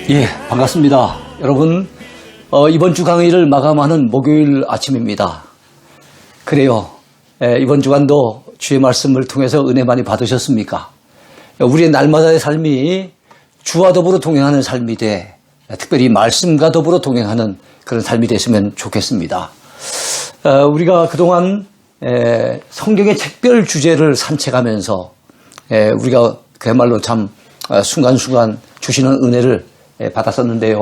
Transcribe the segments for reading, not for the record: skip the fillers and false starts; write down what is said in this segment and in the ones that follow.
예, 반갑습니다. 여러분, 이번 주 강의를 마감하는 목요일 아침입니다. 그래요. 이번 주간도 주의 말씀을 통해서 은혜 많이 받으셨습니까? 우리의 날마다의 삶이 주와 더불어 동행하는 삶이 돼, 특별히 말씀과 더불어 동행하는 그런 삶이 됐으면 좋겠습니다. 우리가 그동안 성경의 책별 주제를 산책하면서 우리가 그야말로 참 순간순간 주시는 은혜를 받았었는데요.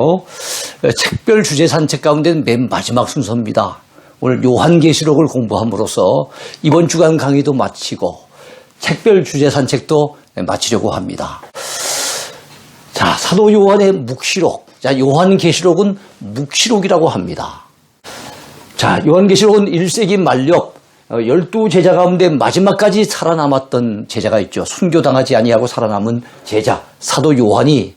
책별 주제 산책 가운데는 맨 마지막 순서입니다. 오늘 요한계시록을 공부함으로써 이번 주간 강의도 마치고 책별 주제 산책도 마치려고 합니다. 자, 사도 요한의 묵시록. 자, 요한계시록은 묵시록이라고 합니다. 자, 요한계시록은 1세기 말력 12제자 가운데 마지막까지 살아남았던 제자가 있죠. 순교당하지 아니하고 살아남은 제자 사도 요한이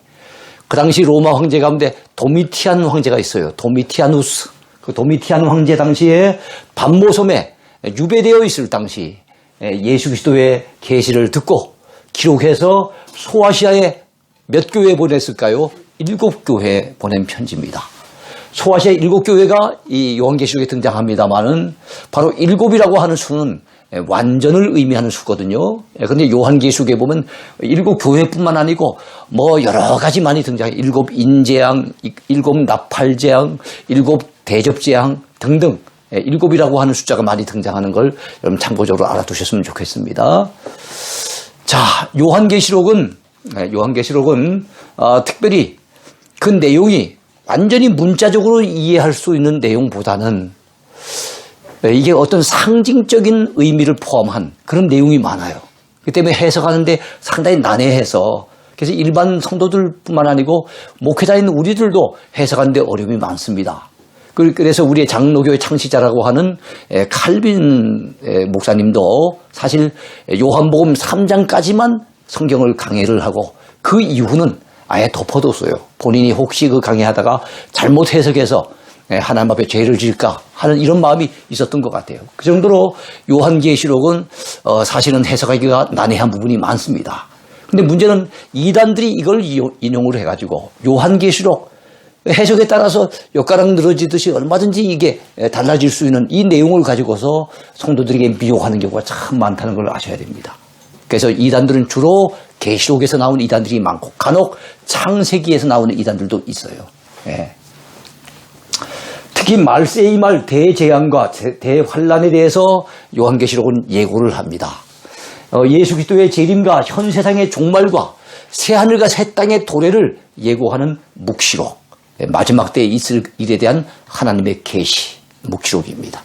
그 당시 로마 황제 가운데 도미티안 황제가 있어요. 도미티아누스. 그 도미티안 황제 당시에 반모섬에 유배되어 있을 당시 예수 그리스도의 계시를 듣고 기록해서 소아시아에 몇 교회 보냈을까요? 7교회 보낸 편지입니다. 소아시아 7교회가 이 요한계시록에 등장합니다만은 바로 7이라고 하는 수는 완전을 의미하는 수거든요. 그런데 요한계시록에 보면 7교회뿐만 아니고 뭐 여러 가지 많이 등장해요. 7인재앙, 7나팔재앙, 7대접재앙 등등 7이라고 하는 숫자가 많이 등장하는 걸 여러분 참고적으로 알아두셨으면 좋겠습니다. 자, 요한계시록은 특별히 그 내용이 완전히 문자적으로 이해할 수 있는 내용보다는 이게 어떤 상징적인 의미를 포함한 그런 내용이 많아요. 그 때문에 해석하는데 상당히 난해해서 그래서 일반 성도들뿐만 아니고 목회자인 우리들도 해석하는데 어려움이 많습니다. 그래서 우리의 장로교의 창시자라고 하는 칼빈 목사님도 사실 요한복음 3장까지만 성경을 강해를 하고 그 이후는 아예 덮어뒀어요. 본인이 혹시 그 강의하다가 잘못 해석해서 하나님 앞에 죄를 질까 하는 이런 마음이 있었던 것 같아요. 그 정도로 요한계시록은 사실은 해석하기가 난해한 부분이 많습니다. 근데 문제는 이단들이 이걸 인용을 해가지고 요한계시록 해석에 따라서 엿가락 늘어지듯이 얼마든지 이게 달라질 수 있는 이 내용을 가지고서 성도들에게 미혹하는 경우가 참 많다는 걸 아셔야 됩니다. 그래서 이단들은 주로 계시록에서 나오는 이단들이 많고 간혹 창세기에서 나오는 이단들도 있어요. 예. 특히 말세의 말 대재앙과 대환란에 대해서 요한계시록은 예고를 합니다. 예수 그리스도의 재림과 현 세상의 종말과 새하늘과 새 땅의 도래를 예고하는 묵시록. 마지막 때에 있을 일에 대한 하나님의 계시 묵시록입니다.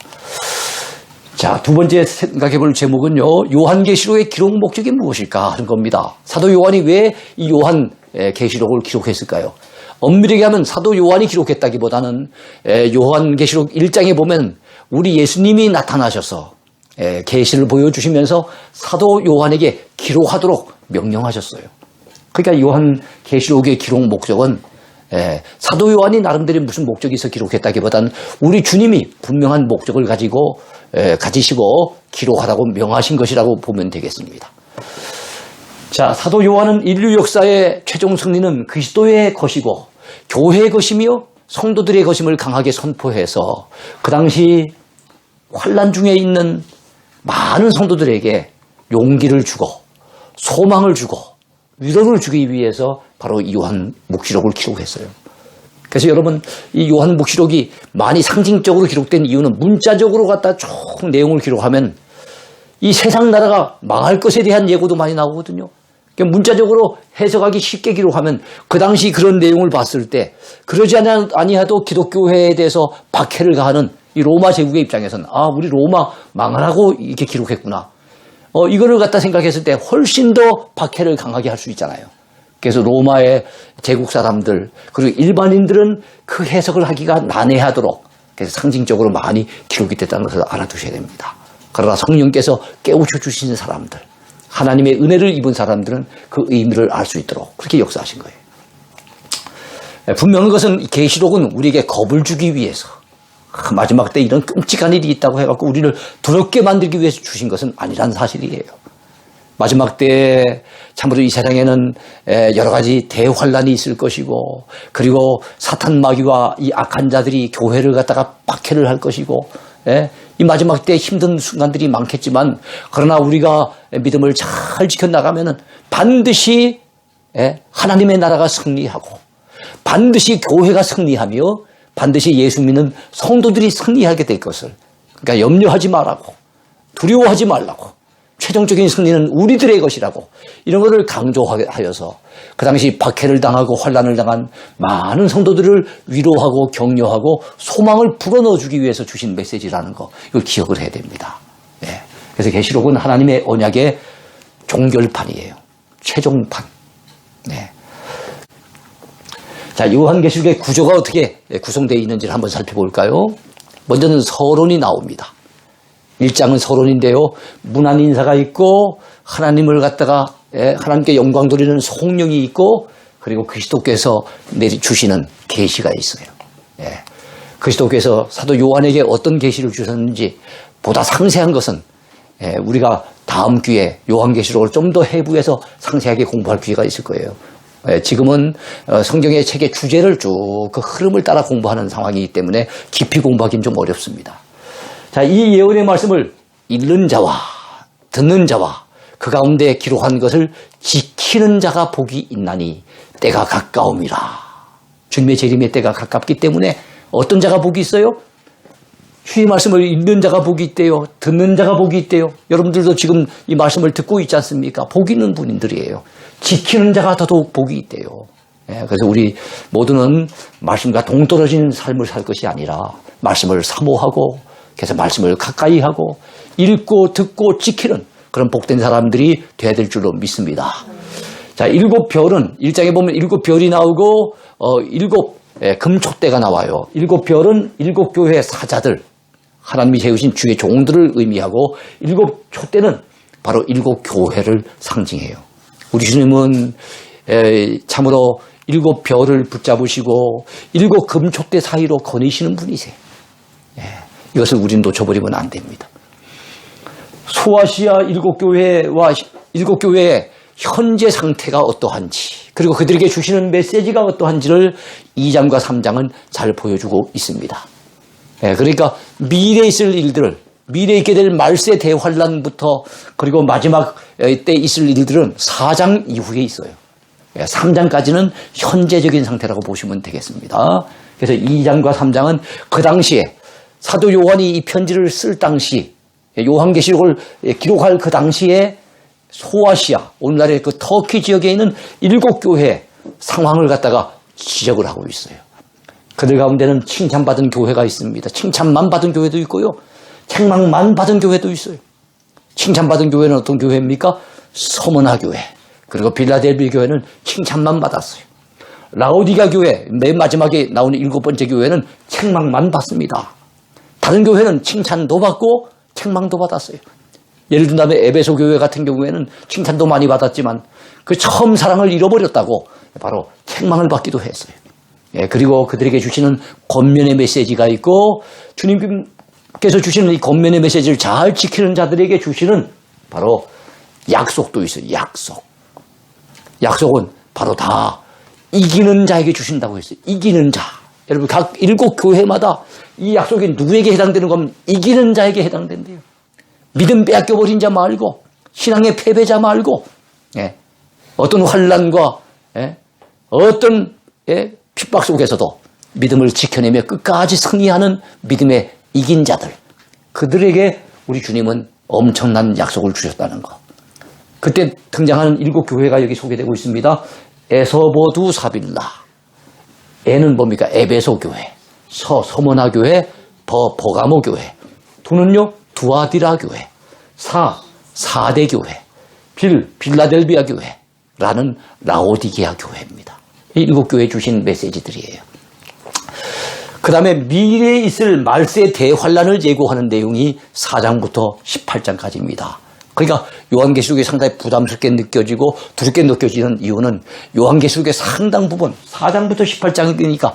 자, 두 번째 생각해 볼 제목은요. 요한계시록의 기록 목적이 무엇일까 하는 겁니다. 사도 요한이 왜 이 요한계시록을 기록했을까요? 엄밀하게 하면 사도 요한이 기록했다기보다는 요한계시록 1장에 보면 우리 예수님이 나타나셔서 계시를 보여주시면서 사도 요한에게 기록하도록 명령하셨어요. 그러니까 요한계시록의 기록 목적은 사도 요한이 나름대로 무슨 목적이 있어 기록했다기보다는 우리 주님이 분명한 목적을 가지시고 기록하라고 명하신 것이라고 보면 되겠습니다. 자, 사도 요한은 인류 역사의 최종 승리는 그리스도의 것이고 교회의 것이며 성도들의 것임을 강하게 선포해서 그 당시 환난 중에 있는 많은 성도들에게 용기를 주고 소망을 주고 위로를 주기 위해서 바로 이 요한 묵시록을 기록했어요. 그래서 여러분 이 요한 묵시록이 많이 상징적으로 기록된 이유는 문자적으로 갖다 쭉 내용을 기록하면 이 세상 나라가 망할 것에 대한 예고도 많이 나오거든요. 그러니까 문자적으로 해석하기 쉽게 기록하면 그 당시 그런 내용을 봤을 때 그러지 아니하도 기독교회에 대해서 박해를 가하는 이 로마 제국의 입장에서는 아, 우리 로마 망하라고 이렇게 기록했구나. 이거를 갖다 생각했을 때 훨씬 더 박해를 강하게 할 수 있잖아요. 그래서 로마의 제국 사람들 그리고 일반인들은 그 해석을 하기가 난해하도록 그래서 상징적으로 많이 기록이 됐다는 것을 알아두셔야 됩니다. 그러나 성령께서 깨우쳐 주시는 사람들 하나님의 은혜를 입은 사람들은 그 의미를 알 수 있도록 그렇게 역사하신 거예요. 분명한 것은 계시록은 우리에게 겁을 주기 위해서 마지막 때 이런 끔찍한 일이 있다고 해갖고 우리를 두렵게 만들기 위해서 주신 것은 아니라는 사실이에요. 마지막 때에 참으로 이 세상에는 여러 가지 대환란이 있을 것이고, 그리고 사탄 마귀와 이 악한 자들이 교회를 갖다가 박해를 할 것이고, 이 마지막 때 힘든 순간들이 많겠지만, 그러나 우리가 믿음을 잘 지켜나가면은 반드시 하나님의 나라가 승리하고, 반드시 교회가 승리하며, 반드시 예수 믿는 성도들이 승리하게 될 것을, 그러니까 염려하지 말라고, 두려워하지 말라고, 최종적인 승리는 우리들의 것이라고, 이런 것을 강조하여서 그 당시 박해를 당하고 환난을 당한 많은 성도들을 위로하고 격려하고 소망을 불어넣어 주기 위해서 주신 메시지라는 거, 이걸 기억을 해야 됩니다. 그래서 계시록은 하나님의 언약의 종결판이에요. 최종판. 자, 요한계시록의 구조가 어떻게 구성되어 있는지를 한번 살펴볼까요? 먼저는 서론이 나옵니다. 1장은 서론인데요. 문안 인사가 있고, 하나님을 갖다가 하나님께 영광 돌리는 송령이 있고, 그리고 그리스도께서 내주시는 계시가 있어요. 그리스도께서 사도 요한에게 어떤 계시를 주셨는지 보다 상세한 것은 우리가 다음 기회에 요한계시록을 좀 더 해부해서 상세하게 공부할 기회가 있을 거예요. 지금은 성경의 책의 주제를 쭉 그 흐름을 따라 공부하는 상황이기 때문에 깊이 공부하기는 좀 어렵습니다. 자, 이 예언의 말씀을 읽는 자와 듣는 자와 그 가운데 기록한 것을 지키는 자가 복이 있나니 때가 가까움이라. 주님의 재림의 때가 가깝기 때문에 어떤 자가 복이 있어요? 주의 말씀을 읽는 자가 복이 있대요. 듣는 자가 복이 있대요. 여러분들도 지금 이 말씀을 듣고 있지 않습니까? 복 있는 분들이에요. 지키는 자가 더더욱 복이 있대요. 그래서 우리 모두는 말씀과 동떨어진 삶을 살 것이 아니라 말씀을 사모하고, 그래서 말씀을 가까이 하고 읽고 듣고 지키는 그런 복된 사람들이 돼야 될 줄로 믿습니다. 자, 7별은 1장에 보면 7별이 나오고 7 금촉대가 나와요. 7별은 7교회의 사자들, 하나님이 세우신 주의 종들을 의미하고, 7촛대는 바로 7교회를 상징해요. 우리 주님은 참으로 7별을 붙잡으시고 7 금촉대 사이로 거니시는 분이세요. 이것을 우리는 놓쳐버리면 안 됩니다. 소아시아 7교회와 7교회의 현재 상태가 어떠한지, 그리고 그들에게 주시는 메시지가 어떠한지를 2장과 3장은 잘 보여주고 있습니다. 그러니까 미래에 있을 일들을, 미래에 있게 될 말세 대환란부터 그리고 마지막 때 있을 일들은 4장 이후에 있어요. 3장까지는 현재적인 상태라고 보시면 되겠습니다. 그래서 2장과 3장은 그 당시에 사도 요한이 이 편지를 쓸 당시, 요한계시록을 기록할 그 당시에 소아시아, 오늘날의 그 터키 지역에 있는 7교회 상황을 갖다가 지적을 하고 있어요. 그들 가운데는 칭찬받은 교회가 있습니다. 칭찬만 받은 교회도 있고요, 책망만 받은 교회도 있어요. 칭찬받은 교회는 어떤 교회입니까? 서머나 교회, 그리고 빌라델비 교회는 칭찬만 받았어요. 라오디가 교회, 맨 마지막에 나오는 7번째 교회는 책망만 받습니다. 다른 교회는 칭찬도 받고 책망도 받았어요. 예를 든다면 에베소 교회 같은 경우에는 칭찬도 많이 받았지만 그 처음 사랑을 잃어버렸다고 바로 책망을 받기도 했어요. 그리고 그들에게 주시는 권면의 메시지가 있고, 주님께서 주시는 이 권면의 메시지를 잘 지키는 자들에게 주시는 바로 약속도 있어요. 약속은 바로 다 이기는 자에게 주신다고 했어요. 이기는 자. 여러분, 각 7교회마다 이 약속이 누구에게 해당되는 건 이기는 자에게 해당된대요. 믿음 빼앗겨버린 자 말고, 신앙의 패배자 말고, 어떤 환난과 어떤 핍박 속에서도 믿음을 지켜내며 끝까지 승리하는 믿음의 이긴 자들, 그들에게 우리 주님은 엄청난 약속을 주셨다는 것. 그때 등장하는 7교회가 여기 소개되고 있습니다. 에서보두 사빌라. 에는 뭡니까? 에베소 교회. 서머나 교회, 버가모 교회. 두는요, 두아디라 교회. 사대 교회. 빌라델비아 교회라는 라오디게아 교회입니다. 이 7교회에 주신 메시지들이에요. 그 다음에 미래에 있을 말세 대환란을 예고하는 내용이 4장부터 18장까지입니다. 그러니까 요한계시록이 상당히 부담스럽게 느껴지고 두렵게 느껴지는 이유는 요한계시록의 상당 부분, 4장부터 18장이니까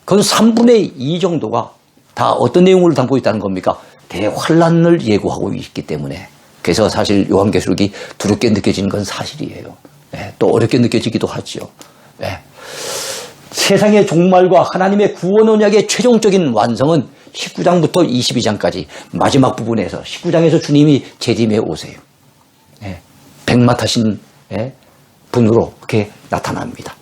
그건 3분의 2 정도가 다 어떤 내용을 담고 있다는 겁니까? 대환란을 예고하고 있기 때문에 그래서 사실 요한계시록이 두렵게 느껴지는 건 사실이에요. 예, 또 어렵게 느껴지기도 하죠. 예. 세상의 종말과 하나님의 구원 언약의 최종적인 완성은 19장부터 22장까지 마지막 부분에서 19장에서 주님이 재림에 오세요. 예, 백마 타신 분으로 그렇게 나타납니다.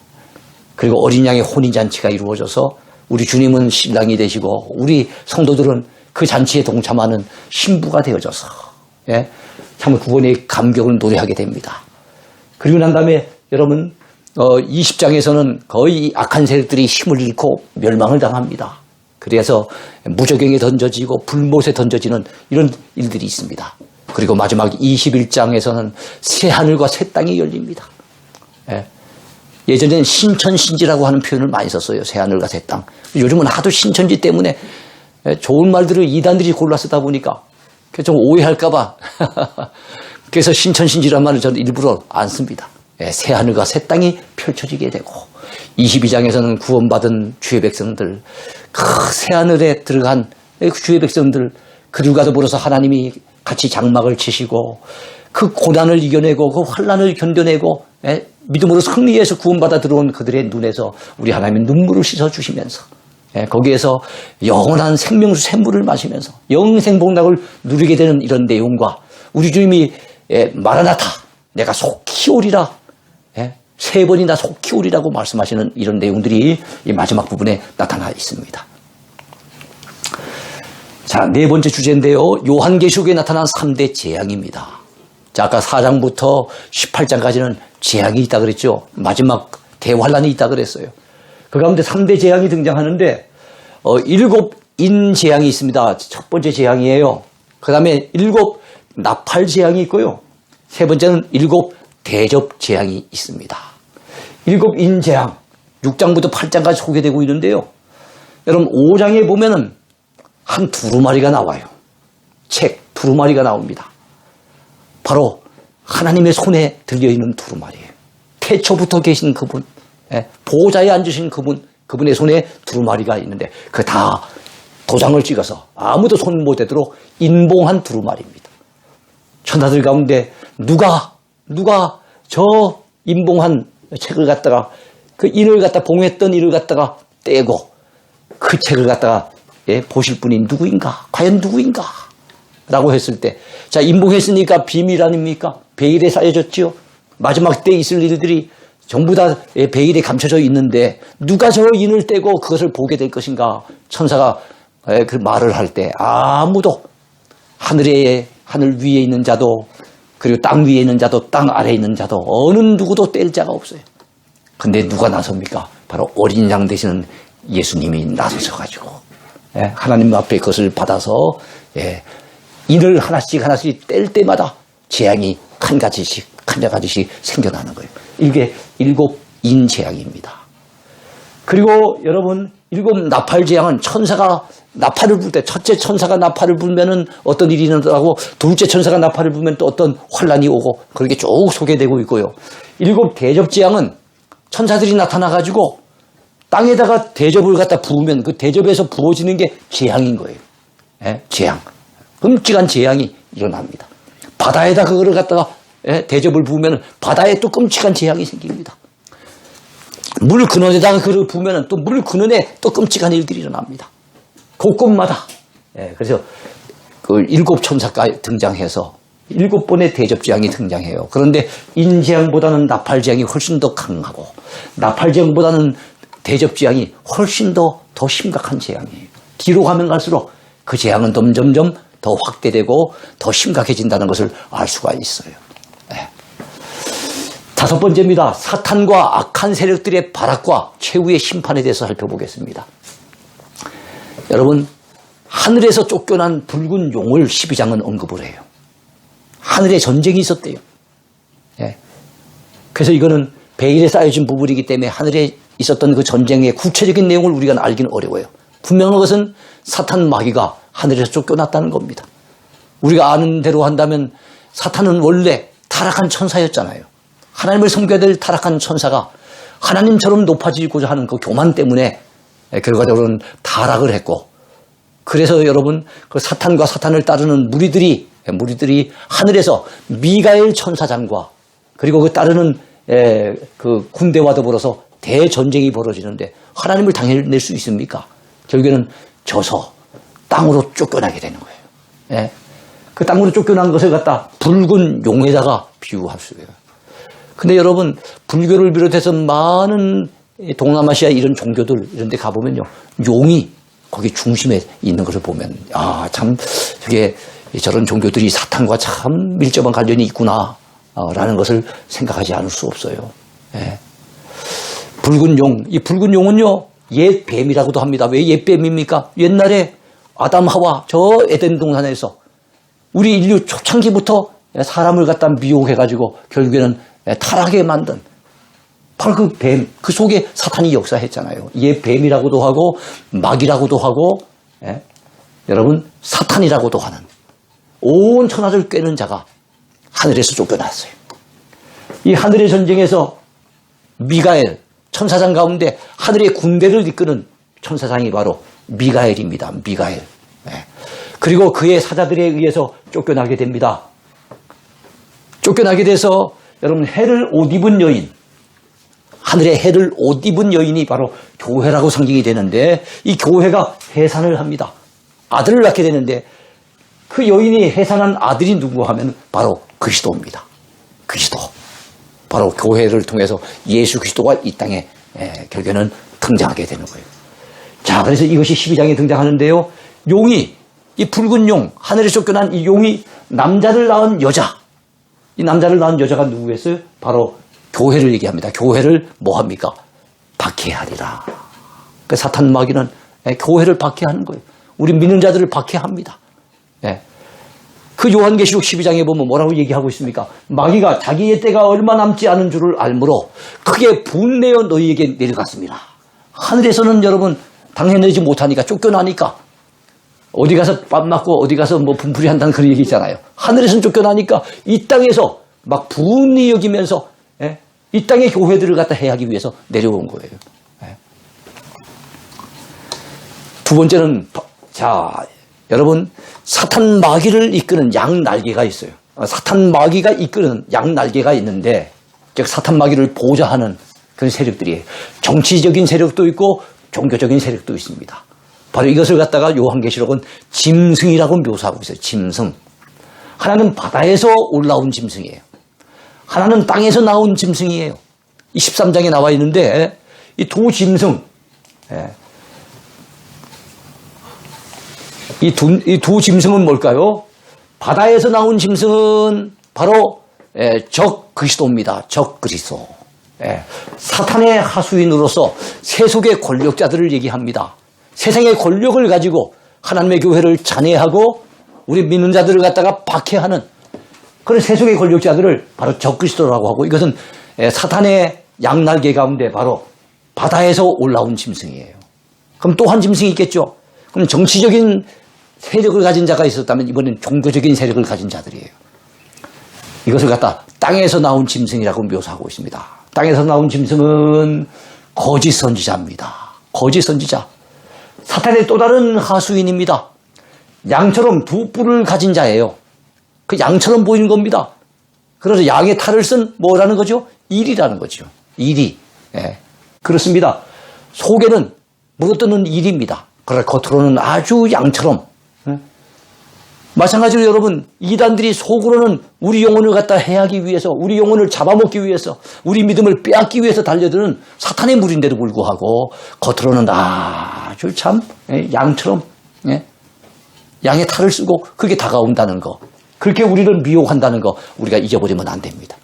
그리고 어린 양의 혼인잔치가 이루어져서 우리 주님은 신랑이 되시고 우리 성도들은 그 잔치에 동참하는 신부가 되어져서 참 구원의 감격을 노래하게 됩니다. 그리고 난 다음에 여러분 20장에서는 거의 악한 세력들이 힘을 잃고 멸망을 당합니다. 그래서 무저경에 던져지고 불못에 던져지는 이런 일들이 있습니다. 그리고 마지막 21장에서는 새 하늘과 새 땅이 열립니다. 예전에는 신천신지라고 하는 표현을 많이 썼어요. 새 하늘과 새 땅. 요즘은 하도 신천지 때문에 좋은 말들을 이단들이 골라 쓰다 보니까 좀 오해할까 봐 그래서 신천신지란 말을 저는 일부러 안 씁니다. 새 하늘과 새 땅이 펼쳐지게 되고 22장에서는 구원받은 주의 백성들 그 새 하늘에 들어간 주의 백성들 그들과 더불어서 하나님이 같이 장막을 치시고 그 고난을 이겨내고 그 환난을 견뎌내고 믿음으로 승리해서 구원받아 들어온 그들의 눈에서 우리 하나님의 눈물을 씻어주시면서 거기에서 영원한 생명수 샘물을 마시면서 영생 복락을 누리게 되는 이런 내용과 우리 주님이 마라나타 내가 속히 오리라 세 번이나 속히 오리라고 말씀하시는 이런 내용들이 이 마지막 부분에 나타나 있습니다. 자, 네 번째 주제인데요. 요한계시록에 나타난 3대 재앙입니다. 자, 아까 4장부터 18장까지는 재앙이 있다 그랬죠. 마지막 대환란이 있다 그랬어요. 그 가운데 3대 재앙이 등장하는데 7인 재앙이 있습니다. 첫 번째 재앙이에요. 그 다음에 7 나팔 재앙이 있고요. 세 번째는 7 대접 재앙이 있습니다. 7인 재앙 6장부터 8장까지 소개되고 있는데요. 여러분 5장에 보면은 한 두루마리가 나와요. 책 두루마리가 나옵니다. 바로 하나님의 손에 들려있는 두루마리예요. 태초부터 계신 그분, 보좌에 앉으신 그분의 손에 두루마리가 있는데 그 다 도장을 찍어서 아무도 손 못 대도록 인봉한 두루마리입니다. 천사들 가운데 누가 저 인봉한 책을 갖다가 그 인을 갖다 봉했던 인을 갖다가 떼고 그 책을 갖다가 보실 분이 누구인가? 과연 누구인가? 라고 했을 때, 자, 인봉했으니까 비밀 아닙니까? 베일에 쌓여졌지요? 마지막 때 있을 일들이 전부 다 베일에 감춰져 있는데, 누가 저 인을 떼고 그것을 보게 될 것인가? 천사가 그 말을 할 때, 아무도 하늘 위에 있는 자도, 그리고 땅 위에 있는 자도, 땅 아래에 있는 자도, 어느 누구도 뗄 자가 없어요. 근데 누가 나섭니까? 바로 어린 양 되시는 예수님이 나서셔가지고, 하나님 앞에 그것을 받아서, 인을 하나씩 뗄 때마다 재앙이 한 가지씩 생겨나는 거예요. 이게 7인 재앙입니다. 그리고 여러분 7 나팔 재앙은 천사가 나팔을 불 때 첫째 천사가 나팔을 불면은 어떤 일이 일어나고 둘째 천사가 나팔을 불면 또 어떤 환란이 오고 그렇게 쭉 소개되고 있고요. 7 대접 재앙은 천사들이 나타나가지고 땅에다가 대접을 갖다 부으면 그 대접에서 부어지는 게 재앙인 거예요. 재앙. 끔찍한 재앙이 일어납니다. 바다에다 그거를 갖다가 대접을 부으면 바다에 또 끔찍한 재앙이 생깁니다. 물 근원에다가 그걸 부으면 또 물 근원에 또 끔찍한 일들이 일어납니다. 곳곳마다. 그래서 그 7 천사가 등장해서 7번의 대접 재앙이 등장해요. 그런데 인재앙보다는 나팔 재앙이 훨씬 더 강하고 나팔 재앙보다는 대접 재앙이 훨씬 더 심각한 재앙이에요. 뒤로 가면 갈수록 그 재앙은 점점점 더 확대되고 더 심각해진다는 것을 알 수가 있어요. 5번째입니다. 사탄과 악한 세력들의 발악과 최후의 심판에 대해서 살펴보겠습니다. 여러분, 하늘에서 쫓겨난 붉은 용을 12장은 언급을 해요. 하늘에 전쟁이 있었대요. 그래서 이거는 베일에 쌓여진 부분이기 때문에 하늘에 있었던 그 전쟁의 구체적인 내용을 우리가 알기는 어려워요. 분명한 것은 사탄 마귀가 하늘에서 쫓겨났다는 겁니다. 우리가 아는 대로 한다면 사탄은 원래 타락한 천사였잖아요. 하나님을 섬겨야 될 타락한 천사가 하나님처럼 높아지고자 하는 그 교만 때문에 결과적으로는 타락을 했고, 그래서 여러분 그 사탄과 사탄을 따르는 무리들이 무리들이 하늘에서 미가엘 천사장과 그리고 그 따르는 그 군대와 더불어서 대전쟁이 벌어지는데 하나님을 당해낼 수 있습니까? 결국에는 져서 땅으로 쫓겨나게 되는 거예요. 예. 그 땅으로 쫓겨난 것을 갖다 붉은 용에다가 비유할 수 있어요. 근데 여러분, 불교를 비롯해서 많은 동남아시아 이런 종교들 이런 데 가보면요, 용이 거기 중심에 있는 것을 보면, 참, 저게 저런 종교들이 사탄과 참 밀접한 관련이 있구나, 라는 것을 생각하지 않을 수 없어요. 예. 붉은 용, 이 붉은 용은요, 옛 뱀이라고도 합니다. 왜 옛 뱀입니까? 옛날에 아담 하와 저 에덴 동산에서 우리 인류 초창기부터 사람을 갖다 미혹해가지고 결국에는 타락하게 만든 바로 그 뱀, 그 속에 사탄이 역사했잖아요. 얘 뱀이라고도 하고 마귀라고도 하고 여러분 사탄이라고도 하는 온 천하를 꿰는 자가 하늘에서 쫓겨났어요. 이 하늘의 전쟁에서 미가엘 천사장 가운데 하늘의 군대를 이끄는 천사장이 바로 미가엘입니다. 미가엘. 그리고 그의 사자들에 의해서 쫓겨나게 됩니다. 쫓겨나게 돼서 여러분 해를 옷 입은 여인, 하늘의 해를 옷 입은 여인이 바로 교회라고 상징이 되는데 이 교회가 해산을 합니다. 아들을 낳게 되는데 그 여인이 해산한 아들이 누구 하면 바로 그리스도입니다. 그리스도. 바로 교회를 통해서 예수 그리스도가 이 땅에 결국에는 등장하게 되는 거예요. 자, 그래서 이것이 12장에 등장하는데요. 용이, 이 붉은 용, 하늘에 쫓겨난 이 용이 남자를 낳은 여자. 이 남자를 낳은 여자가 누구였어요? 바로 교회를 얘기합니다. 교회를 뭐 합니까? 박해하리라. 그 사탄 마귀는 교회를 박해하는 거예요. 우리 믿는 자들을 박해합니다. 그 요한계시록 12장에 보면 뭐라고 얘기하고 있습니까? 마귀가 자기의 때가 얼마 남지 않은 줄을 알므로 크게 분내어 너희에게 내려갔습니다. 하늘에서는 여러분 당해내지 못하니까 쫓겨나니까 어디 가서 밥 맞고 어디 가서 뭐 분풀이 한다는 그런 얘기 있잖아요. 하늘에서는 쫓겨나니까 이 땅에서 막 분이 여기면서 이 땅의 교회들을 갖다 해하기 위해서 내려온 거예요. 두 번째는 자 여러분 사탄 마귀를 이끄는 양 날개가 있어요. 사탄 마귀가 이끄는 양 날개가 있는데 즉 사탄 마귀를 보좌하는 그런 세력들이에요. 정치적인 세력도 있고 종교적인 세력도 있습니다. 바로 이것을 갖다가 요한계시록은 짐승이라고 묘사하고 있어요. 짐승. 하나는 바다에서 올라온 짐승이에요. 하나는 땅에서 나온 짐승이에요. 이 13장에 나와 있는데 이 두 짐승, 이 두 짐승은 뭘까요? 바다에서 나온 짐승은 바로 적 그리스도입니다. 적 그리스도. 사탄의 하수인으로서 세속의 권력자들을 얘기합니다. 세상의 권력을 가지고 하나님의 교회를 잔해하고 우리 믿는 자들을 갖다가 박해하는 그런 세속의 권력자들을 바로 적그리스도라고 하고 이것은 사탄의 양날개 가운데 바로 바다에서 올라온 짐승이에요. 그럼 또 한 짐승이 있겠죠. 그럼 정치적인 세력을 가진 자가 있었다면 이번엔 종교적인 세력을 가진 자들이에요. 이것을 갖다 땅에서 나온 짐승이라고 묘사하고 있습니다. 땅에서 나온 짐승은 거짓 선지자입니다. 거짓 선지자. 사탄의 또 다른 하수인입니다. 양처럼 두 뿔을 가진 자예요. 그 양처럼 보이는 겁니다. 그래서 양의 탈을 쓴 뭐라는 거죠? 일이라는 거죠. 일이. 그렇습니다. 속에는 물어뜯는 일입니다. 그러나 겉으로는 아주 양처럼. 마찬가지로 여러분 이단들이 속으로는 우리 영혼을 갖다 해하기 위해서 우리 영혼을 잡아먹기 위해서 우리 믿음을 빼앗기 위해서 달려드는 사탄의 무리인데도 불구하고 겉으로는 아주 참 양처럼 양의 탈을 쓰고 그게 다가온다는 거 그렇게 우리를 미혹한다는 거 우리가 잊어버리면 안 됩니다.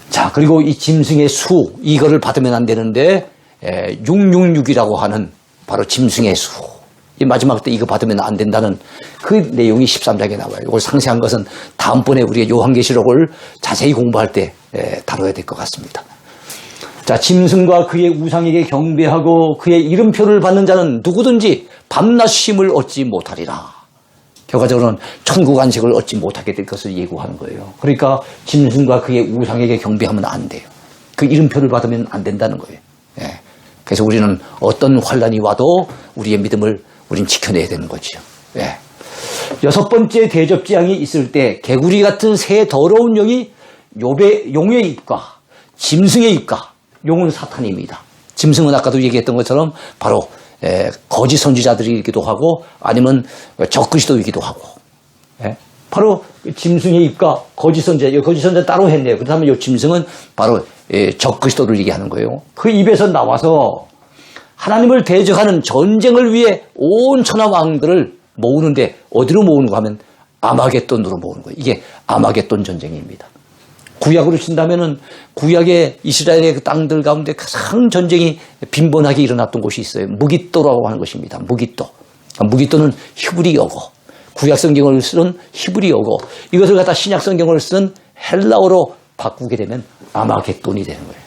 자 그리고 이 짐승의 수 이거를 받으면 안 되는데 666이라고 하는 바로 짐승의 수 이 마지막 때 이거 받으면 안 된다는 그 내용이 13장에 나와요. 이걸 상세한 것은 다음번에 우리가 요한계시록을 자세히 공부할 때 다뤄야 될 것 같습니다. 자, 짐승과 그의 우상에게 경배하고 그의 이름표를 받는 자는 누구든지 밤낮 쉼을 얻지 못하리라. 결과적으로는 천국 안식을 얻지 못하게 될 것을 예고하는 거예요. 그러니까 짐승과 그의 우상에게 경배하면 안 돼요. 그 이름표를 받으면 안 된다는 거예요. 그래서 우리는 어떤 환란이 와도 우리의 믿음을 우린 지켜내야 되는 거죠. 여섯 번째 대접지향이 있을 때 개구리 같은 새 더러운 영이 용의 입과 짐승의 입과, 용은 사탄입니다. 짐승은 아까도 얘기했던 것처럼 바로 거짓 선지자들이기도 하고 아니면 적그리스도이기도 하고, 바로 짐승의 입과 거짓 선지자, 거짓 선지자 따로 했네요. 그렇다면 이 짐승은 바로 적그리스도를 얘기하는 거예요. 그 입에서 나와서 하나님을 대적하는 전쟁을 위해 온 천하 왕들을 모으는데 어디로 모으는가 하면 아마겟돈으로 모으는 거예요. 이게 아마겟돈 전쟁입니다. 구약으로 친다면은 구약의 이스라엘의 그 땅들 가운데 가장 전쟁이 빈번하게 일어났던 곳이 있어요. 무깃도라고 하는 것입니다. 무깃도. 무깃도는 히브리어고, 구약 성경을 쓰는 히브리어고, 이것을 갖다 신약 성경을 쓴 헬라어로 바꾸게 되면 아마겟돈이 되는 거예요.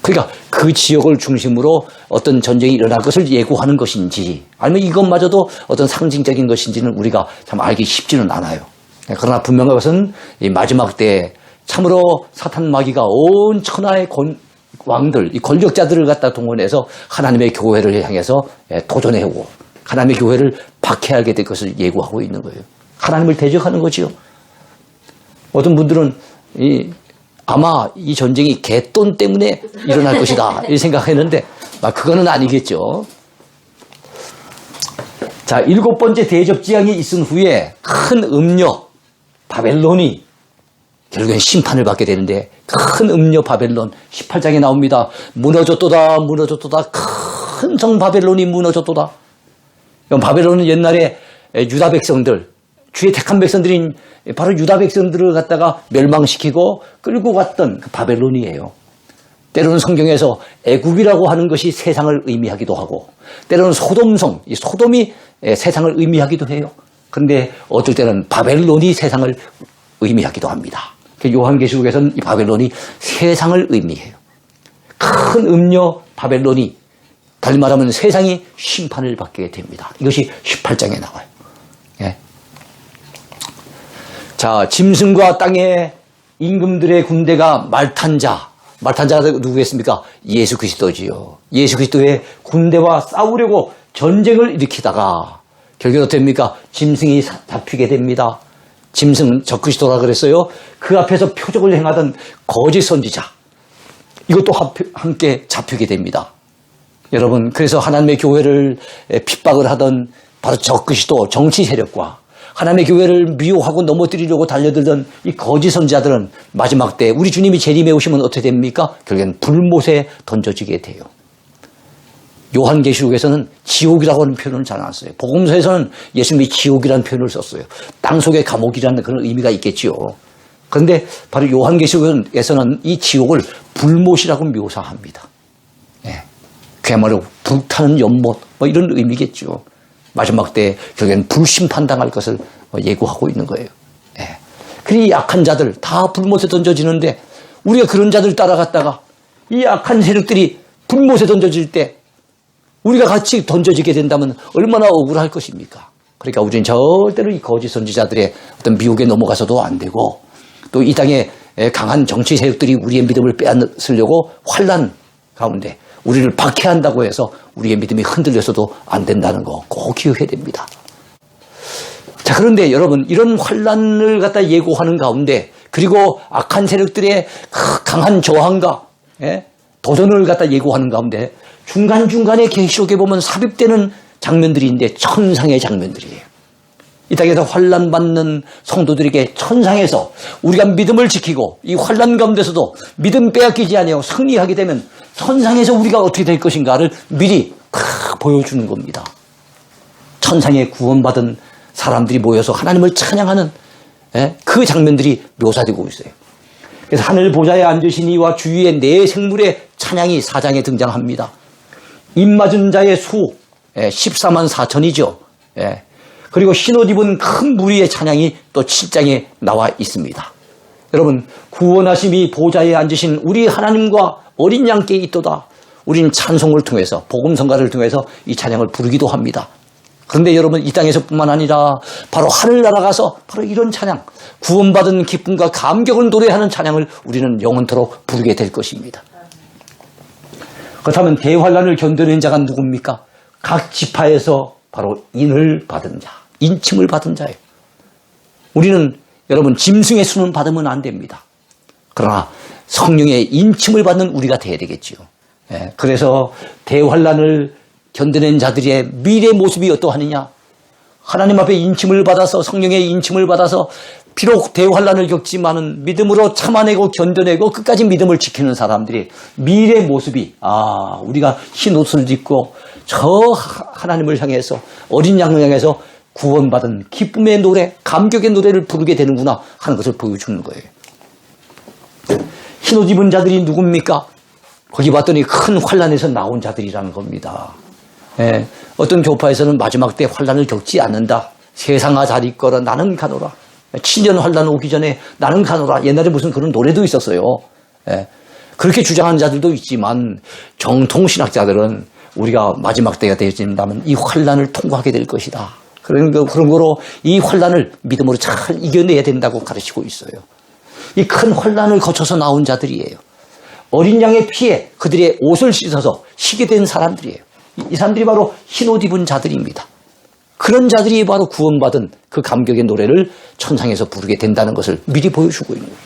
그러니까 그 지역을 중심으로 어떤 전쟁이 일어날 것을 예고하는 것인지 아니면 이것마저도 어떤 상징적인 것인지는 우리가 참 알기 쉽지는 않아요. 그러나 분명한 것은 이 마지막 때에 참으로 사탄 마귀가 온 천하의 왕들, 이 권력자들을 갖다 동원해서 하나님의 교회를 향해서 도전해오고 하나님의 교회를 박해하게 될 것을 예고하고 있는 거예요. 하나님을 대적하는 거지요. 어떤 분들은 아마 이 전쟁이 갯돈 때문에 일어날 것이다 이 생각했는데 그거는 아니겠죠. 자, 일곱 번째 대접지향이 있은 후에 큰 음녀 바벨론이 결국엔 심판을 받게 되는데, 큰 음녀 바벨론 18장에 나옵니다. 무너졌도다 무너졌도다, 큰 성 바벨론이 무너졌도다. 바벨론은 옛날에 유다 백성들, 주의 택한 백성들인 바로 유다 백성들을 갖다가 멸망시키고 끌고 갔던 그 바벨론이에요. 때로는 성경에서 애굽이라고 하는 것이 세상을 의미하기도 하고, 때로는 소돔성, 이 소돔이 세상을 의미하기도 해요. 그런데 어떨 때는 바벨론이 세상을 의미하기도 합니다. 요한계시록에서는 이 바벨론이 세상을 의미해요. 큰 음녀 바벨론이, 달리 말하면 세상이 심판을 받게 됩니다. 이것이 18장에 나와요. 예. 자, 짐승과 땅의 임금들의 군대가 말탄 자가 누구겠습니까? 예수 그리스도지요. 예수 그리스도의 군대와 싸우려고 전쟁을 일으키다가 결국은 어떻습니까? 짐승이 잡히게 됩니다. 짐승, 적그리스도라 그랬어요. 그 앞에서 표적을 행하던 거짓 선지자, 이것도 함께 잡히게 됩니다. 여러분, 그래서 하나님의 교회를 핍박을 하던 바로 적그리스도 정치 세력과 하나님의 교회를 미워하고 넘어뜨리려고 달려들던 이 거짓 선지자들은 마지막 때 우리 주님이 재림에 오시면 어떻게 됩니까? 결국엔 불못에 던져지게 돼요. 요한계시록에서는 지옥이라고 하는 표현을 잘 안 써요. 복음서에서는 예수님이 지옥이라는 표현을 썼어요. 땅속의 감옥이라는 그런 의미가 있겠지요. 그런데 바로 요한계시록에서는 이 지옥을 불못이라고 묘사합니다. 예. 그야말로 불타는 연못 이런 의미겠죠. 마지막 때 결국엔 불심판당할 것을 예고하고 있는 거예요. 예. 그리 약한 자들 다 불못에 던져지는데 우리가 그런 자들 따라갔다가 이 약한 세력들이 불못에 던져질 때 우리가 같이 던져지게 된다면 얼마나 억울할 것입니까? 그러니까 우리는 절대로 이 거짓 선지자들의 어떤 미혹에 넘어가서도 안 되고, 또 이 땅에 강한 정치 세력들이 우리의 믿음을 빼앗으려고 환난 가운데 우리를 박해한다고 해서 우리의 믿음이 흔들려서도 안 된다는 거 꼭 기억해야 됩니다. 자, 그런데 여러분, 이런 환난을 갖다 예고하는 가운데, 그리고 악한 세력들의 강한 저항과 도전을 갖다 예고하는 가운데 중간중간에 계시록에 보면 삽입되는 장면들인데 천상의 장면들이에요. 이 땅에서 환난받는 성도들에게 천상에서 우리가 믿음을 지키고 이 환난 가운데서도 믿음 빼앗기지 아니하고 승리하게 되면 천상에서 우리가 어떻게 될 것인가를 미리 보여주는 겁니다. 천상에 구원받은 사람들이 모여서 하나님을 찬양하는 그 장면들이 묘사되고 있어요. 그래서 하늘 보좌에 앉으신 이와 주위의 네 생물의 찬양이 4장에 등장합니다. 입맞은 자의 수 14만 4천이죠. 그리고 흰옷 입은 큰 무리의 찬양이 또 7장에 나와 있습니다. 여러분, 구원하심이 보좌에 앉으신 우리 하나님과 어린 양께 있도다. 우리는 찬송을 통해서, 복음성가를 통해서 이 찬양을 부르기도 합니다. 그런데 여러분, 이 땅에서뿐만 아니라 바로 하늘나라 가서 바로 이런 찬양, 구원받은 기쁨과 감격을 노래하는 찬양을 우리는 영원토록 부르게 될 것입니다. 그렇다면 대환란을 견뎌낸 자가 누굽니까? 각 지파에서 바로 인을 받은 자, 인침을 받은 자예요. 우리는 여러분 짐승의 수는 받으면 안 됩니다. 그러나 성령의 인침을 받는 우리가 되어야 되겠지요. 예, 그래서 대환란을 견뎌낸 자들의 미래 모습이 어떠하느냐? 하나님 앞에 인침을 받아서 성령의 인침을 받아서 비록 대환란을 겪지만은 믿음으로 참아내고 견뎌내고 끝까지 믿음을 지키는 사람들이 미래 모습이 우리가 흰 옷을 입고 저 하나님을 향해서 어린 양을 향해서 구원받은 기쁨의 노래, 감격의 노래를 부르게 되는구나 하는 것을 보여주는 거예요. 흰 옷 입은 자들이 누굽니까? 거기 봤더니 큰 환란에서 나온 자들이라는 겁니다. 예, 어떤 교파에서는 마지막 때 환란을 겪지 않는다. 세상아 잘 있거라 나는 가노라. 친년 환란 오기 전에 나는 가노라. 옛날에 무슨 그런 노래도 있었어요. 예, 그렇게 주장하는 자들도 있지만 정통신학자들은 우리가 마지막 때가 되어진다면 이 환란을 통과하게 될 것이다. 그런 거로 이 환란을 믿음으로 잘 이겨내야 된다고 가르치고 있어요. 이 큰 환란을 거쳐서 나온 자들이에요. 어린 양의 피에 그들의 옷을 씻어서 희게 된 사람들이에요. 이 사람들이 바로 흰 옷 입은 자들입니다. 그런 자들이 바로 구원받은 그 감격의 노래를 천상에서 부르게 된다는 것을 미리 보여주고 있는 거예요.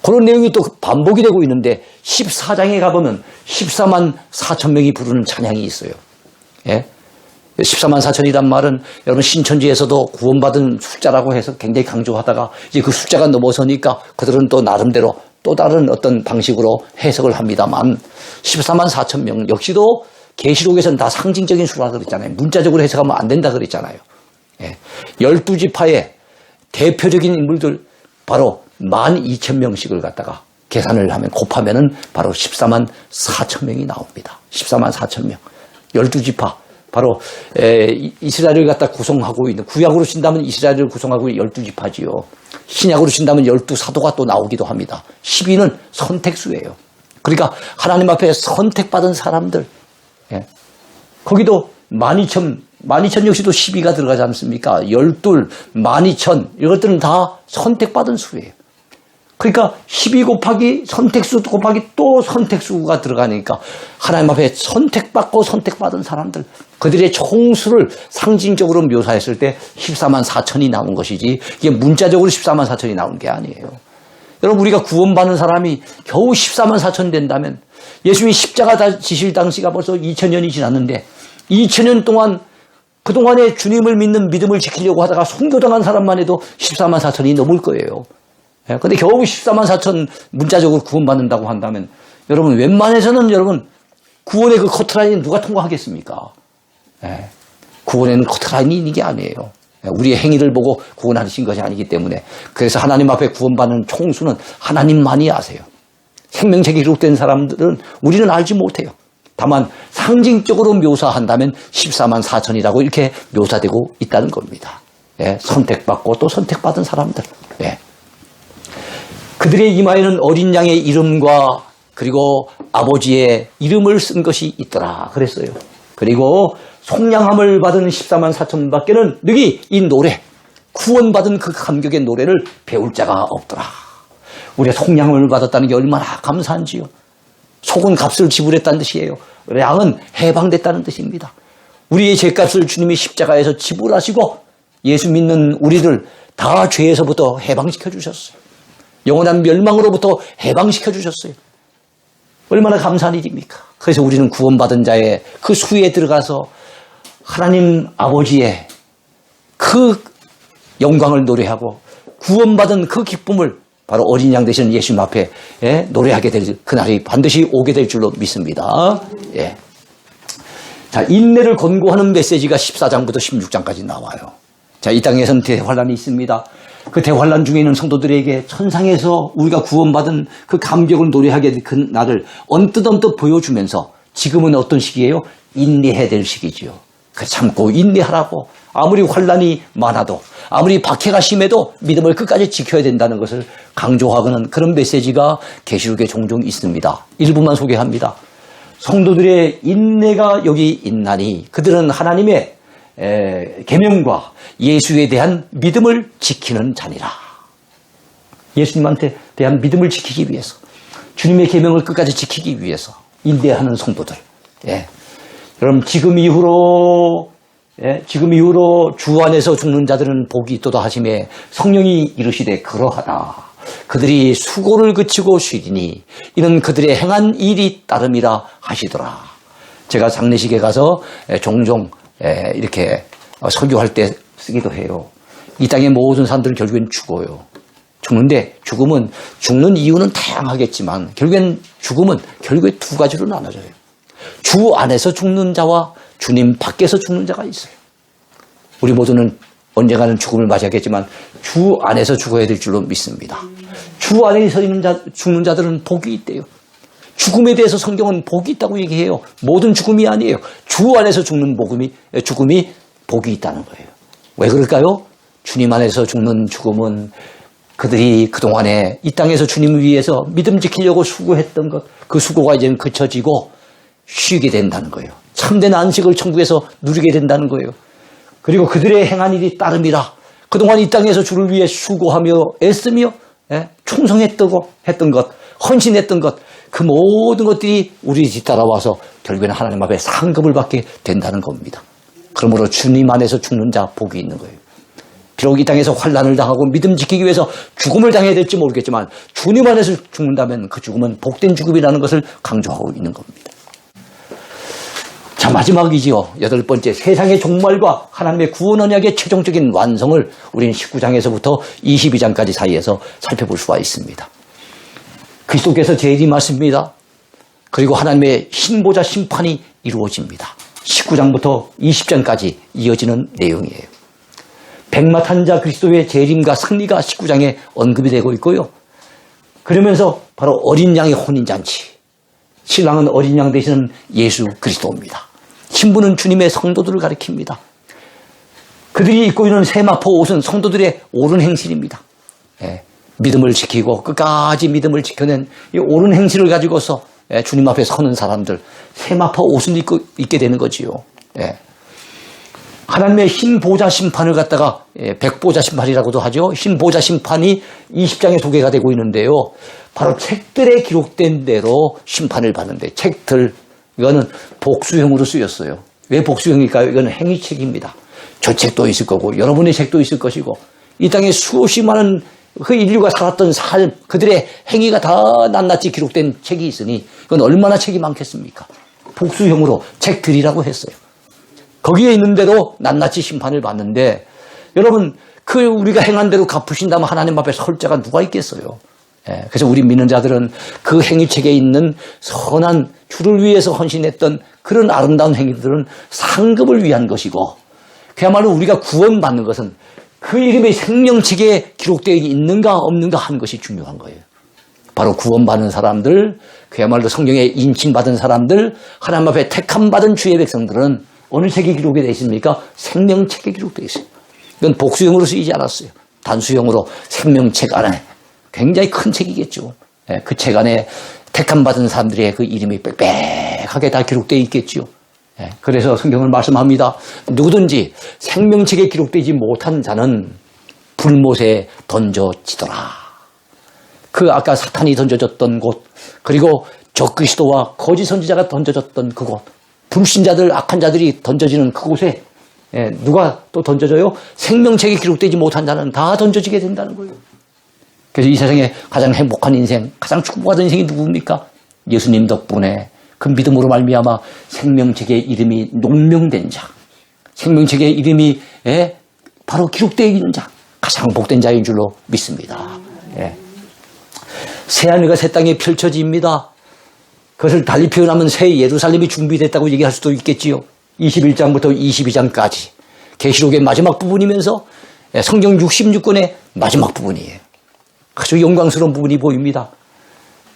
그런 내용이 또 반복이 되고 있는데 14장에 가보면 14만 4천 명이 부르는 찬양이 있어요. 예? 14만 4천이란 말은 여러분 신천지에서도 구원받은 숫자라고 해서 굉장히 강조하다가 이제 그 숫자가 넘어서니까 그들은 또 나름대로 또 다른 어떤 방식으로 해석을 합니다만 14만 4천 명 역시도 계시록에서는 다 상징적인 수라고 그랬잖아요. 문자적으로 해석하면 안 된다 그랬잖아요. 예. 12지파의 대표적인 인물들 바로 12,000명씩을 갖다가 계산을 하면 곱하면은 바로 14만 4천 명이 나옵니다. 14만 4천 명. 12지파. 바로 이스라엘을 갖다 구성하고 있는 구약으로 친다면 이스라엘을 구성하고 있는 12지파지요. 신약으로 친다면 12사도가 또 나오기도 합니다. 12는 선택수예요. 그러니까 하나님 앞에 선택받은 사람들. 예. 거기도 12,000 역시도 12가 들어가지 않습니까? 12, 12,000 이것들은 다 선택받은 수예요. 그러니까 12 곱하기 선택수 곱하기 또 선택수가 들어가니까 하나님 앞에 선택받고 선택받은 사람들 그들의 총수를 상징적으로 묘사했을 때 14만 4천이 나온 것이지 이게 문자적으로 14만 4천이 나온 게 아니에요. 여러분 우리가 구원받는 사람이 겨우 14만 4천 된다면 예수님이 십자가 지실 당시가 벌써 2000년이 지났는데 2000년 동안 그동안에 주님을 믿는 믿음을 지키려고 하다가 순교당한 사람만 해도 14만 4천이 넘을 거예요. 근데 겨우 14만 4천 문자적으로 구원받는다고 한다면 여러분 웬만해서는 여러분 구원의 그 커트라인 누가 통과하겠습니까? 구원에는 커트라인이 있는 게 아니에요. 우리의 행위를 보고 구원하신 것이 아니기 때문에 그래서 하나님 앞에 구원받는 총수는 하나님만이 아세요. 생명책에 기록된 사람들은 우리는 알지 못해요. 다만 상징적으로 묘사한다면 14만 4천이라고 이렇게 묘사되고 있다는 겁니다. 선택받고 또 선택받은 사람들. 그들의 이마에는 어린 양의 이름과 그리고 아버지의 이름을 쓴 것이 있더라 그랬어요. 그리고 속량함을 받은 14만 4천 밖에는 능히 이 노래 구원받은 그 감격의 노래를 배울 자가 없더라. 우리가 속량함을 받았다는 게 얼마나 감사한지요. 속은 값을 지불했다는 뜻이에요. 양은 해방됐다는 뜻입니다. 우리의 죄값을 주님이 십자가에서 지불하시고 예수 믿는 우리를 다 죄에서부터 해방시켜 주셨어요. 영원한 멸망으로부터 해방시켜 주셨어요. 얼마나 감사한 일입니까? 그래서 우리는 구원받은 자의 그 수에 들어가서 하나님 아버지의 그 영광을 노래하고 구원받은 그 기쁨을 바로 어린 양 되시는 예수님 앞에 노래하게 될 그날이 반드시 오게 될 줄로 믿습니다. 예. 자, 인내를 권고하는 메시지가 14장부터 16장까지 나와요. 자, 이 땅에서는 대환란이 있습니다. 그 대환란 중에 있는 성도들에게 천상에서 우리가 구원받은 그 감격을 노래하게 될 그 날을 언뜻 보여주면서 지금은 어떤 시기예요? 인내해야 될 시기지요. 그 참고 인내하라고. 아무리 환란이 많아도 아무리 박해가 심해도 믿음을 끝까지 지켜야 된다는 것을 강조하는 그런 메시지가 계시록에 종종 있습니다. 일부만 소개합니다. 성도들의 인내가 여기 있나니 그들은 하나님의 계명과 예수에 대한 믿음을 지키는 자니라. 예수님한테 대한 믿음을 지키기 위해서 주님의 계명을 끝까지 지키기 위해서 인내하는 성도들. 여러분 지금 이후로 지금 이후로 주 안에서 죽는 자들은 복이 있도다 하시매 성령이 이르시되 그러하다. 그들이 수고를 그치고 쉬리니 이는 그들의 행한 일이 따름이라 하시더라. 제가 장례식에 가서 종종 이렇게 설교할 때 쓰기도 해요. 이 땅의 모든 사람들은 결국엔 죽어요. 죽는데 죽는 이유는 다양하겠지만 결국엔 죽음은 결국에 두 가지로 나눠져요. 주 안에서 죽는 자와 주님 밖에서 죽는 자가 있어요. 우리 모두는 언젠가는 죽음을 맞이하겠지만 주 안에서 죽어야 될 줄로 믿습니다. 주 안에서 죽는 자들은 복이 있대요. 죽음에 대해서 성경은 복이 있다고 얘기해요. 모든 죽음이 아니에요. 주 안에서 죽는 죽음이 복이 있다는 거예요. 왜 그럴까요? 주님 안에서 죽는 죽음은 그들이 그동안에 이 땅에서 주님을 위해서 믿음 지키려고 수고했던 것, 그 수고가 이제는 그쳐지고 쉬게 된다는 거예요. 참된 안식을 천국에서 누리게 된다는 거예요. 그리고 그들의 행한 일이 따름이라. 그동안 이 땅에서 주를 위해 수고하며 애쓰며 충성했던 것, 헌신했던 것, 그 모든 것들이 우리 뒤따라와서 결국에는 하나님 앞에 상급을 받게 된다는 겁니다. 그러므로 주님 안에서 죽는 자 복이 있는 거예요. 비록 이 땅에서 환난을 당하고 믿음 지키기 위해서 죽음을 당해야 될지 모르겠지만 주님 안에서 죽는다면 그 죽음은 복된 죽음이라는 것을 강조하고 있는 겁니다. 자, 마지막이지요. 8번째, 세상의 종말과 하나님의 구원 언약의 최종적인 완성을 우리는 19장에서부터 22장까지 사이에서 살펴볼 수가 있습니다. 그리스도께서 재림하십니다. 그리고 하나님의 신보자 심판이 이루어집니다. 19장부터 20장까지 이어지는 내용이에요. 백마탄자 그리스도의 재림과 승리가 19장에 언급이 되고 있고요. 그러면서 바로 어린 양의 혼인잔치, 신랑은 어린 양 되시는 예수 그리스도입니다. 신부는 주님의 성도들을 가리킵니다. 그들이 입고 있는 세마포 옷은 성도들의 옳은 행실입니다. 믿음을 지키고 끝까지 믿음을 지켜낸 이 옳은 행실을 가지고서 주님 앞에 서는 사람들, 세마포 옷을 입고 있게 되는 거지요. 하나님의 흰보자 심판을 갖다가 백보자 심판이라고도 하죠. 흰보자 심판이 20장에 소개가 되고 있는데요. 바로 책들에 기록된 대로 심판을 받는데, 책들, 이거는 복수형으로 쓰였어요. 왜 복수형일까요? 이거는 행위책입니다. 저 책도 있을 거고 여러분의 책도 있을 것이고 이 땅에 수없이 많은 그 인류가 살았던 삶, 그들의 행위가 다 낱낱이 기록된 책이 있으니 그건 얼마나 책이 많겠습니까? 복수형으로 책들이라고 했어요. 거기에 있는 대로 낱낱이 심판을 받는데, 여러분, 그 우리가 행한 대로 갚으신다면 하나님 앞에 설 자가 누가 있겠어요? 그래서 우리 믿는 자들은 그 행위책에 있는 선한 주를 위해서 헌신했던 그런 아름다운 행위들은 상급을 위한 것이고, 그야말로 우리가 구원받는 것은 그 이름의 생명책에 기록되어 있는가 없는가 하는 것이 중요한 거예요. 바로 구원받는 사람들, 그야말로 성경에 인침받은 사람들, 하나님 앞에 택함받은 주의 백성들은 어느 책에 기록이 되어 있습니까? 생명책에 기록되어 있어요. 이건 복수형으로 쓰이지 않았어요. 단수형으로 생명책 안에, 굉장히 큰 책이겠죠. 그 책 안에 택함받은 사람들의 그 이름이 빽빽하게 다 기록되어 있겠죠. 그래서 성경을 말씀합니다. 누구든지 생명책에 기록되지 못한 자는 불못에 던져지더라. 그 아까 사탄이 던져졌던 곳, 그리고 적그리스도와 거짓 선지자가 던져졌던 그곳, 불신자들, 악한 자들이 던져지는 그곳에 누가 또 던져져요? 생명책에 기록되지 못한 자는 다 던져지게 된다는 거예요. 그래서 이 세상에 가장 행복한 인생, 가장 축복받은 인생이 누굽니까? 예수님 덕분에 그 믿음으로 말미암아 생명책에 이름이 논명된 자, 생명책에 이름이 바로 기록되어 있는 자, 가장 복된 자인 줄로 믿습니다. 새하늘과 새 땅이 펼쳐집니다. 그것을 달리 표현하면 새 예루살렘이 준비됐다고 얘기할 수도 있겠지요. 21장부터 22장까지 계시록의 마지막 부분이면서 성경 66권의 마지막 부분이에요. 아주 영광스러운 부분이 보입니다.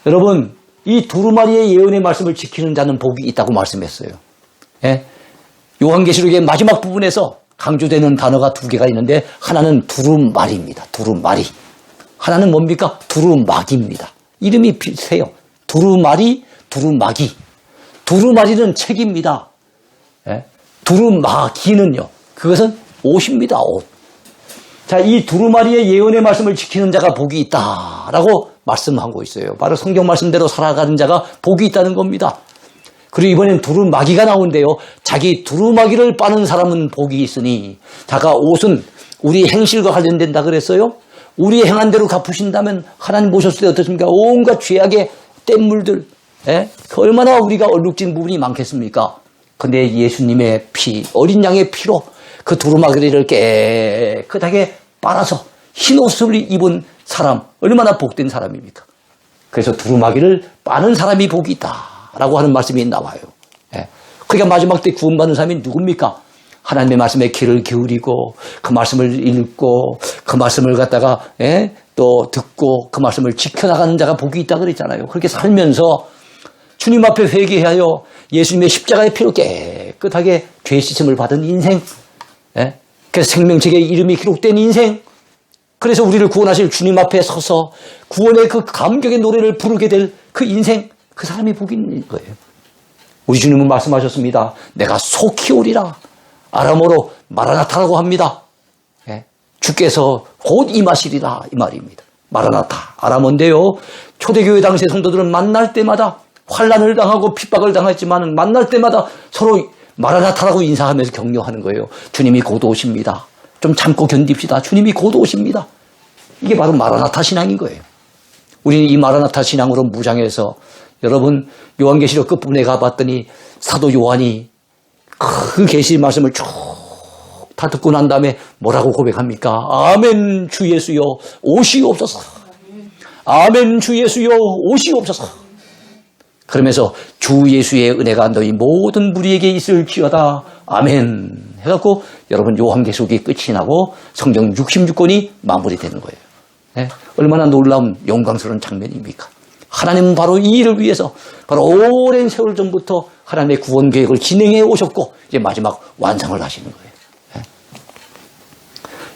여러분, 이 두루마리의 예언의 말씀을 지키는 자는 복이 있다고 말씀했어요. 요한계시록의 마지막 부분에서 강조되는 단어가 두 개가 있는데, 하나는 두루마리입니다. 두루마리. 하나는 뭡니까? 두루마기입니다. 이름이 비슷해요. 두루마리, 두루마기. 두루마리는 책입니다. 두루마기는요, 그것은 옷입니다. 옷. 자, 이 두루마리의 예언의 말씀을 지키는 자가 복이 있다라고 말씀하고 있어요. 바로 성경 말씀대로 살아가는 자가 복이 있다는 겁니다. 그리고 이번엔 두루마기가 나온대요. 자기 두루마기를 빠는 사람은 복이 있으니. 자가 옷은 우리 행실과 관련된다 그랬어요. 우리 행한 대로 갚으신다면 하나님 보셨을 때 어떻습니까? 온갖 죄악의 뗏물들, 그 얼마나 우리가 얼룩진 부분이 많겠습니까? 근데 예수님의 피, 어린 양의 피로 그 두루마기를 깨끗하게 빨아서 흰 옷을 입은 사람, 얼마나 복된 사람입니까? 그래서 두루마기를 빠는 사람이 복이 있다라고 하는 말씀이 나와요. 그러니까 마지막 때 구원받는 사람이 누굽니까? 하나님의 말씀에 귀를 기울이고 그 말씀을 읽고 그 말씀을 갖다가 또 듣고 그 말씀을 지켜나가는 자가 복이 있다 그랬잖아요. 그렇게 살면서 주님 앞에 회개하여 예수님의 십자가의 피로 깨끗하게 죄 씻음을 받은 인생, 그래서 생명책에 이름이 기록된 인생, 그래서 우리를 구원하실 주님 앞에 서서 구원의 그 감격의 노래를 부르게 될 그 인생, 그 사람이 복이 있는 거예요. 우리 주님은 말씀하셨습니다. 내가 속히 오리라. 아람어로 마라나타라고 합니다. 주께서 곧 임하시리라 이 말입니다. 마라나타, 아람어인데요. 초대교회 당시의 성도들은 만날 때마다 환난을 당하고 핍박을 당했지만 만날 때마다 서로 마라나타라고 인사하면서 격려하는 거예요. 주님이 곧 오십니다. 좀 참고 견딥시다. 주님이 곧 오십니다. 이게 바로 마라나타 신앙인 거예요. 우리는 이 마라나타 신앙으로 무장해서 여러분 요한계시록 끝부분에 가봤더니 사도 요한이 그 계시 말씀을 쭉 다 듣고 난 다음에 뭐라고 고백합니까? 아멘 주 예수여 오시옵소서. 아멘 주 예수여 오시옵소서. 그러면서 주 예수의 은혜가 너희 모든 무리에게 있을지어다. 아멘 해갖고 여러분 요한계시록이 끝이 나고 성경 66권이 마무리되는 거예요. 얼마나 놀라운 영광스러운 장면입니까? 하나님은 바로 이 일을 위해서 바로 오랜 세월 전부터 하나님의 구원 계획을 진행해 오셨고 이제 마지막 완성을 하시는 거예요.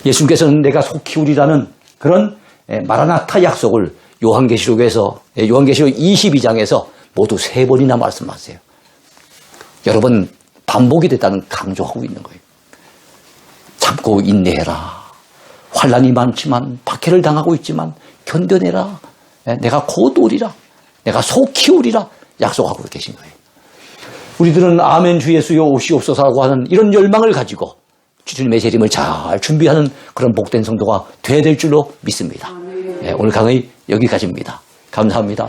예수님께서는 내가 속히 오리라는 그런 마라나타 약속을 요한계시록에서 요한계시록 22장에서 모두 3번이나 말씀하세요. 여러분 반복이 됐다는 강조하고 있는 거예요. 참고 인내해라. 환난이 많지만 박해를 당하고 있지만 견뎌내라. 내가 곧 오리라. 내가 속히 오리라. 약속하고 계신 거예요. 우리들은 아멘 주 예수여 오시옵소서라고 하는 이런 열망을 가지고 주님의 재림을 잘 준비하는 그런 복된 성도가 돼야 될 줄로 믿습니다. 오늘 강의 여기까지입니다. 감사합니다.